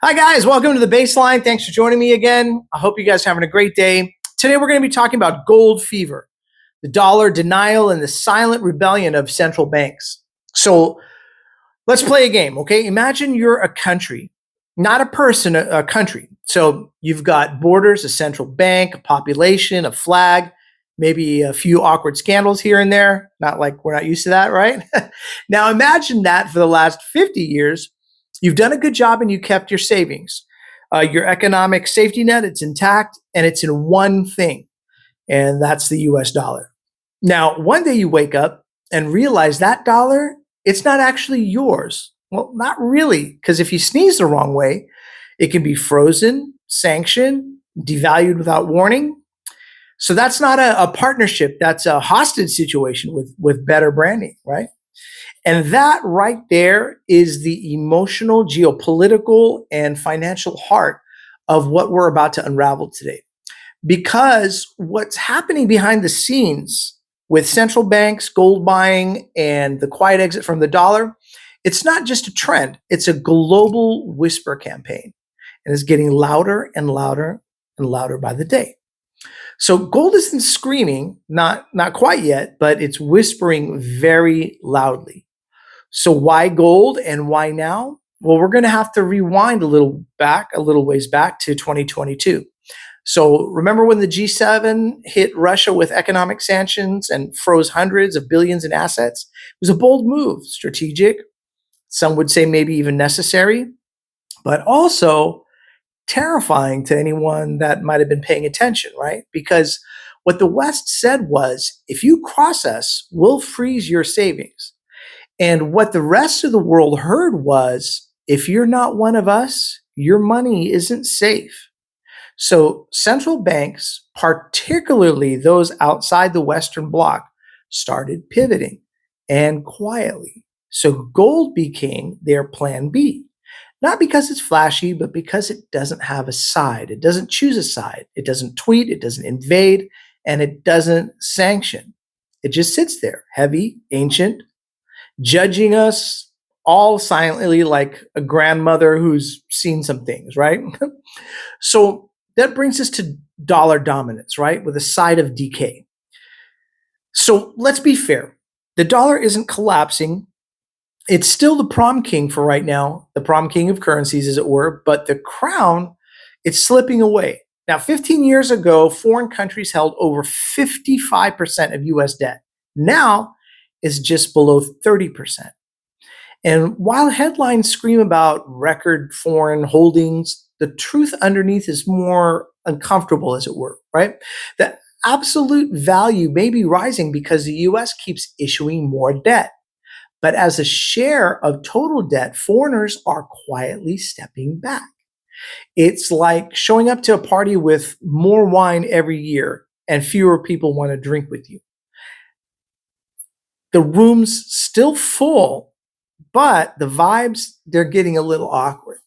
Hi, guys. Welcome to the Baseline. Thanks for joining me again. I hope you guys are having a great day. Today, we're going to be talking about gold fever, the dollar denial, and the silent rebellion of central banks. So, let's play a game, okay? Imagine you're a country, not a person, a country. So, you've got borders, a central bank, a population, a flag, maybe a few awkward scandals here and there. Not like we're not used to that, right? Now, imagine that for the last 50 years, you've done a good job and you kept your savings. Your economic safety net, it's intact and it's in one thing, and that's the US dollar. Now, one day you wake up and realize that dollar, it's not actually yours. Well, not really, because if you sneeze the wrong way, it can be frozen, sanctioned, devalued without warning. So that's not a partnership, that's a hostage situation with better branding, right? And that right there is the emotional, geopolitical, and financial heart of what we're about to unravel today. Because what's happening behind the scenes with central banks, gold buying, and the quiet exit from the dollar, it's not just a trend, it's a global whisper campaign. And it's getting louder and louder and louder by the day. So gold isn't screaming, not quite yet, but it's whispering very loudly. So why gold and why now? Well, we're going to have to rewind a little ways back to 2022. So remember when the G7 hit Russia with economic sanctions and froze hundreds of billions in assets? It was a bold move, strategic. Some would say maybe even necessary, but also terrifying to anyone that might have been paying attention, right? Because what the West said was, if you cross us, we'll freeze your savings. And what the rest of the world heard was, if you're not one of us, your money isn't safe. So central banks, particularly those outside the Western bloc, started pivoting and quietly. So gold became their plan B. Not because it's flashy, but because it doesn't have a side. It doesn't choose a side. It doesn't tweet, it doesn't invade, and it doesn't sanction. It just sits there, heavy, ancient, judging us all silently like a grandmother who's seen some things, right? So that brings us to dollar dominance, right? With a side of decay. So let's be fair. The dollar isn't collapsing. It's still the prom king for right now, the prom king of currencies, as it were, but the crown, it's slipping away. Now, 15 years ago, foreign countries held over 55% of US debt. Now, it's just below 30%. And while headlines scream about record foreign holdings, the truth underneath is more uncomfortable, as it were, right? The absolute value may be rising because the US keeps issuing more debt. But as a share of total debt, foreigners are quietly stepping back. It's like showing up to a party with more wine every year and fewer people want to drink with you. The room's still full, but the vibes, they're getting a little awkward.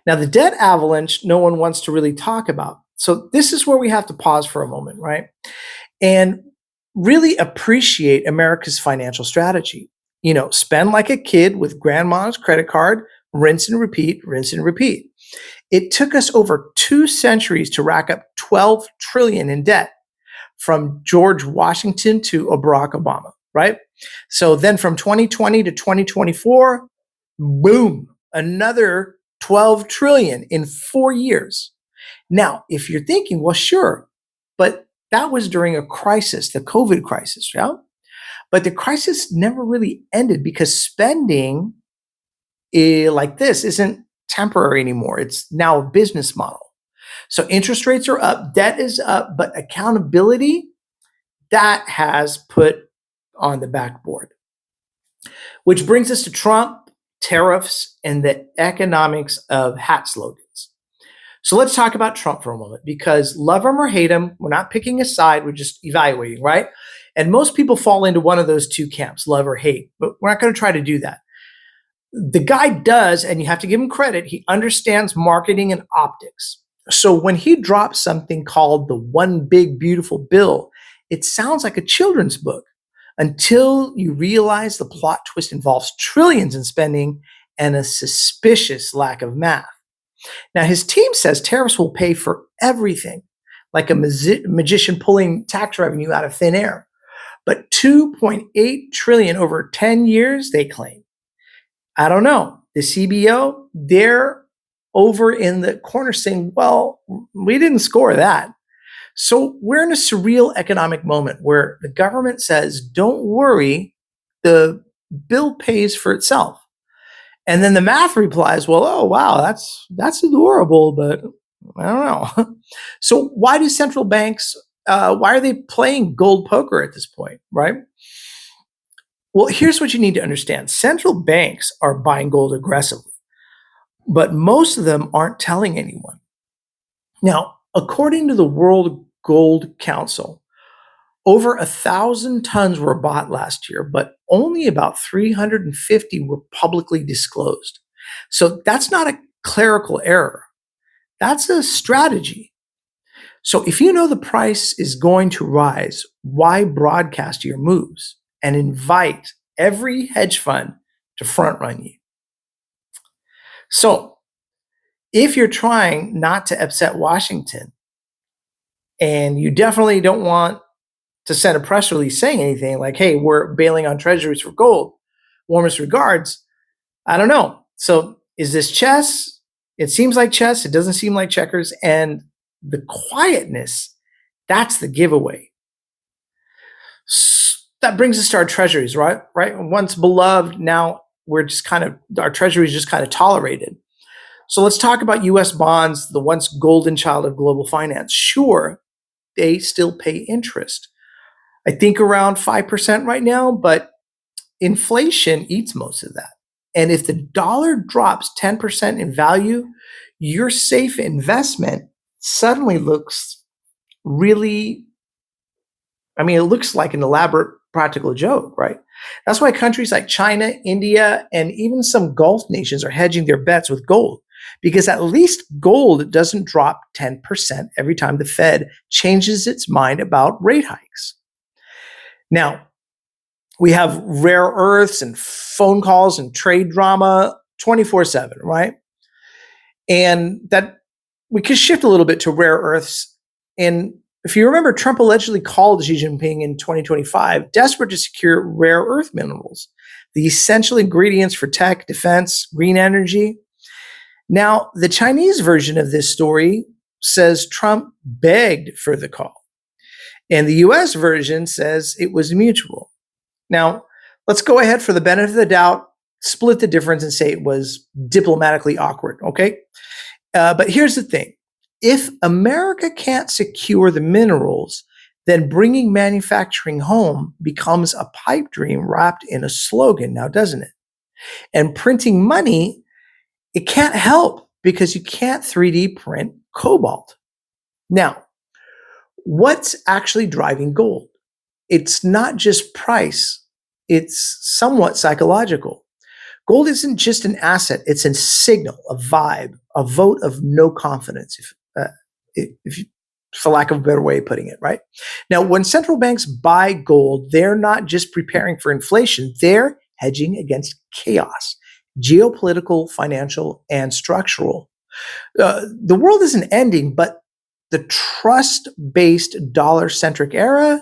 Now, the debt avalanche, no one wants to really talk about. So, this is where we have to pause for a moment, right? And really appreciate America's financial strategy. Spend like a kid with grandma's credit card, rinse and repeat, rinse and repeat. It took us over 2 centuries to rack up 12 trillion in debt, from George Washington to Barack Obama, right? So then from 2020 to 2024, boom, another 12 trillion in 4 years. Now, if you're thinking, well, sure, but that was during a crisis, the COVID crisis, yeah? But the crisis never really ended because spending like this isn't temporary anymore. It's now a business model. So interest rates are up, debt is up, but accountability, that has put on the backboard. Which brings us to Trump, tariffs, and the economics of hat slogans. So let's talk about Trump for a moment, because love him or hate him, we're not picking a side, we're just evaluating, right? And most people fall into one of those two camps, love or hate, but we're not going to try to do that. The guy does, and you have to give him credit, he understands marketing and optics. So when he drops something called the One Big Beautiful Bill, it sounds like a children's book until you realize the plot twist involves trillions in spending and a suspicious lack of math. Now, his team says tariffs will pay for everything, like a magician pulling tax revenue out of thin air. But 2.8 trillion over 10 years, they claim. I don't know. The CBO, they're over in the corner saying, well, we didn't score that. So we're in a surreal economic moment where the government says, don't worry, the bill pays for itself. And then the math replies, well, oh, wow, that's adorable, but I don't know. So why do central banks, why are they playing gold poker at this point, right? Well, here's what you need to understand. Central banks are buying gold aggressively, but most of them aren't telling anyone. Now, according to the World Gold Council, over 1,000 tons were bought last year, but only about 350 were publicly disclosed. So that's not a clerical error. That's a strategy. So if you know the price is going to rise, why broadcast your moves and invite every hedge fund to front run you? So if you're trying not to upset Washington, and you definitely don't want to send a press release saying anything like, hey, we're bailing on treasuries for gold, warmest regards, I don't know. So is this chess? It seems like chess. It doesn't seem like checkers. And the quietness, that's the giveaway. That brings us to our treasuries, right? Once beloved, now we're just kind of, our treasuries just kind of tolerated. So let's talk about US bonds, the once golden child of global finance. Sure, they still pay interest. I think around 5% right now, but inflation eats most of that. And if the dollar drops 10% in value, your safe investment suddenly looks really, it looks like an elaborate practical joke, right? That's why countries like China, India, and even some Gulf nations are hedging their bets with gold, because at least gold doesn't drop 10% every time the Fed changes its mind about rate hikes. Now, we have rare earths and phone calls and trade drama 24/7, right? And that we could shift a little bit to rare earths. And if you remember, Trump allegedly called Xi Jinping in 2025, desperate to secure rare earth minerals, the essential ingredients for tech, defense, green energy. Now, the Chinese version of this story says Trump begged for the call. And the US version says it was mutual. Now, let's go ahead for the benefit of the doubt, split the difference and say it was diplomatically awkward, okay? But here's the thing. If America can't secure the minerals, then bringing manufacturing home becomes a pipe dream wrapped in a slogan now, doesn't it? And printing money, it can't help because you can't 3D print cobalt. Now, what's actually driving gold? It's not just price, it's somewhat psychological. Gold isn't just an asset, it's a signal, a vibe, a vote of no confidence, if for lack of a better way of putting it, right? Now, when central banks buy gold, they're not just preparing for inflation, they're hedging against chaos, geopolitical, financial, and structural. The world isn't ending, but the trust-based dollar-centric era,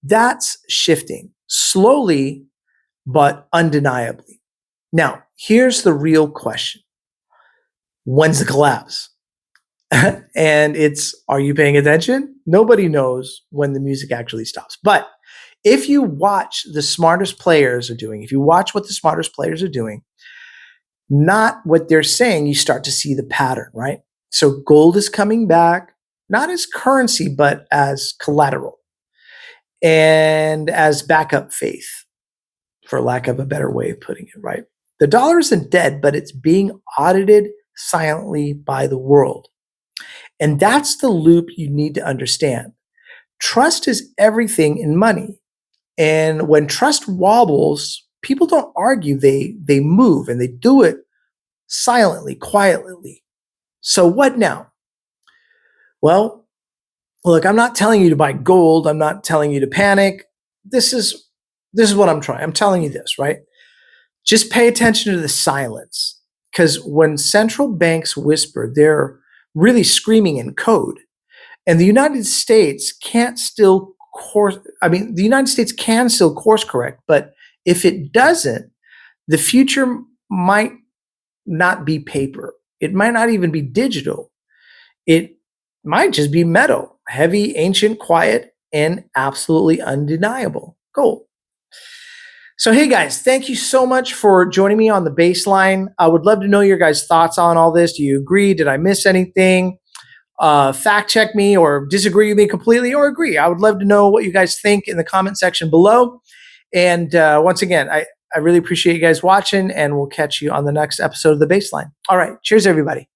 that's shifting slowly, but undeniably. Now, here's the real question. When's the collapse? And it's, are you paying attention? Nobody knows when the music actually stops. But if you watch the smartest players are doing, if you watch what the smartest players are doing, not what they're saying, you start to see the pattern, right? So gold is coming back, not as currency, but as collateral and as backup faith, for lack of a better way of putting it, right? The dollar isn't dead, but it's being audited silently by the world. And that's the loop you need to understand. Trust is everything in money. And when trust wobbles, people don't argue, they move, and they do it silently, quietly. So what now? Well, look, I'm not telling you to buy gold. I'm not telling you to panic. This is what I'm trying. I'm telling you this, right? Just pay attention to the silence. because when central banks whisper, they're really screaming in code. And the United States can't still course, I mean, the United States can still course correct, but if it doesn't, the future might not be paper. It might not even be digital. It might just be metal, heavy, ancient, quiet, and absolutely undeniable gold. So, hey guys, thank you so much for joining me on the baseline. I would love to know your guys' thoughts on all this. Do you agree? Did I miss anything? Fact check me or disagree with me completely or agree. I would love to know what you guys think in the comment section below. And once again, I really appreciate you guys watching, and we'll catch you on the next episode of The Baseline. All right. Cheers, everybody.